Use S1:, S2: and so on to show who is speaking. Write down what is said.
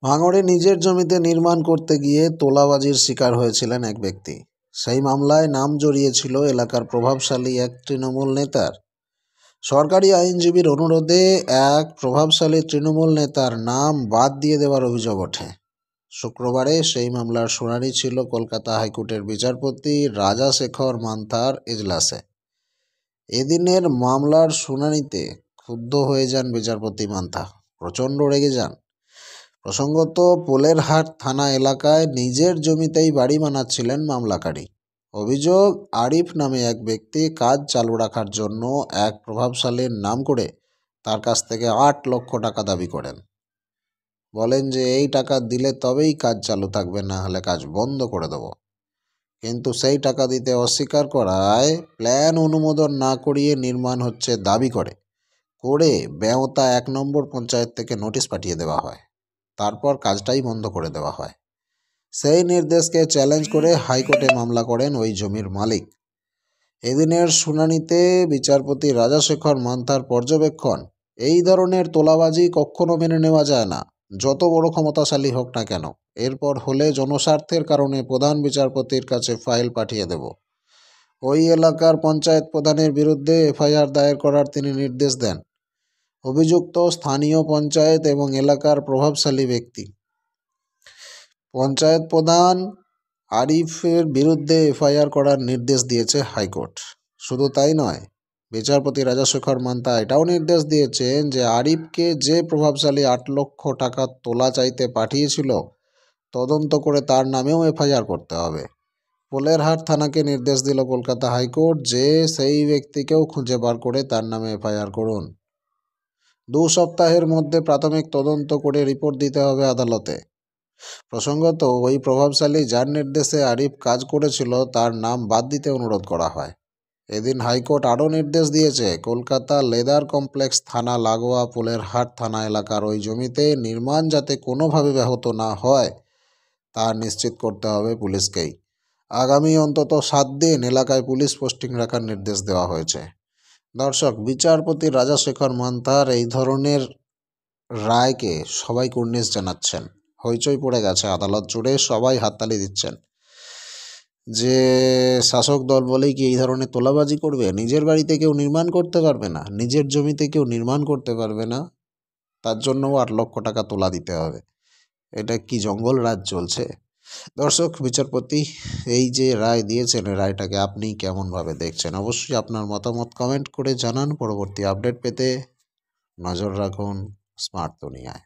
S1: ভাঙড়ে নিজের জমিতে নির্মাণ করতে গিয়ে তোলাবাজির শিকার হয়েছিলেন এক ব্যক্তি। সেই মামলায় নাম জড়িয়েছিল এলাকার প্রভাবশালী এক তৃণমূল নেতার। সরকারি আইনজীবীর অনুরোধে এক প্রভাবশালী তৃণমূল নেতার নাম বাদ দিয়ে দেওয়ার অভিযোগ ওঠে। শুক্রবারে সেই মামলার শুনানি ছিল কলকাতা হাইকোর্টের বিচারপতি রাজাশেখর মান্থার এজলাসে। এদিনের মামলার শুনানিতে ক্ষুব্ধ হয়ে যান বিচারপতি মান্থা, প্রচণ্ড রেগে যান। প্রসঙ্গত, পোলেরহাট থানা এলাকায় নিজের জমিতেই বাড়ি বানাচ্ছিলেন মামলাকারী। অভিযোগ, আরিফ নামে এক ব্যক্তি কাজ চালু রাখার জন্য এক প্রভাবশালীর নাম করে তার কাছ থেকে ৮ লক্ষ টাকা দাবি করেন। বলেন যে এই টাকা দিলে তবেই কাজ চালু থাকবে, না হলে কাজ বন্ধ করে দেব। কিন্তু সেই টাকা দিতে অস্বীকার করায় প্ল্যান অনুমোদন না করিয়ে নির্মাণ হচ্ছে দাবি করে বেওতা ১ নম্বর পঞ্চায়েত থেকে নোটিশ পাঠিয়ে দেওয়া হয়। তারপর কাজটাই বন্ধ করে দেওয়া হয়। সেই নির্দেশকে চ্যালেঞ্জ করে হাইকোর্টে মামলা করেন ওই জমির মালিক। এদিনের শুনানিতে বিচারপতি রাজাশেখর মান্থার পর্যবেক্ষণ, এই ধরনের তোলাবাজি কখনো মেনে নেওয়া যায় না, যত বড় ক্ষমতাশালী হোক না কেন। এরপর হলে জনস্বার্থের কারণে প্রধান বিচারপতির কাছে ফাইল পাঠিয়ে দেব। ওই এলাকার পঞ্চায়েত প্রধানের বিরুদ্ধে এফআইআর দায়ের করার তিনি নির্দেশ দেন। অভিযুক্ত স্থানীয় পঞ্চায়েত এবং এলাকার প্রভাবশালী ব্যক্তি। পঞ্চায়েত প্রধান আরিফের বিরুদ্ধে এফআইআর করার নির্দেশ দিয়েছে হাইকোর্ট। শুধু তাই নয়, বিচারপতি রাজাশেখর মান্থা এটাও নির্দেশ দিয়েছেন যে আরিফকে যে প্রভাবশালী ৮ লক্ষ টাকা তোলা চাইতে পাঠিয়েছিল, তদন্ত করে তার নামেও এফআইআর করতে হবে। পোলেরহাট থানাকে নির্দেশ দিল কলকাতা হাইকোর্ট যে সেই ব্যক্তিকেও খুঁজে বার করে তার নামে এফআইআর করুন। ২ সপ্তাহের মধ্যে প্রাথমিক তদন্ত করে রিপোর্ট দিতে হবে আদালতে। প্রসঙ্গত, ওই প্রভাবশালী যার নির্দেশে আরিফ কাজ করেছিল তার নাম বাদ দিতে অনুরোধ করা হয়। এদিন হাইকোর্ট আরও নির্দেশ দিয়েছে, কলকাতা লেদার কমপ্লেক্স থানা লাগোয়া পোলেরহাট থানা এলাকার ওই জমিতে নির্মাণ যাতে কোনোভাবে ব্যাহত না হয় তা নিশ্চিত করতে হবে পুলিশকেই। আগামী অন্তত ৭ দিন এলাকায় পুলিশ পোস্টিং রাখার নির্দেশ দেওয়া হয়েছে। দর্শক, বিচারপতি রাজাশেখর মান্থার এই ধরনের রায়কে সবাই কুর্নিশ জানাচ্ছেন। হইচই পড়ে গেছে আদালত জুড়ে, সবাই হাততালি দিচ্ছেন যে শাসক দল বলেই কি এই ধরনের তোলাবাজি করবে? নিজের বাড়িতে কেউ নির্মাণ করতে পারবে না, নিজের জমিতে কেউ নির্মাণ করতে পারবে না, তার জন্যও ৮ লক্ষ টাকা তোলা দিতে হবে। এটা কি জঙ্গল রাজ চলছে? দর্শক, বিচারপতি এই যে রায় দিয়েছেন, রায়টাকে আপনি কেমনভাবে দেখছেন? অবশ্যই আপনার মতামত কমেন্ট করে জানান। পরবর্তী আপডেট পেতে নজর রাখুন স্মার্ট দুনিয়ায়।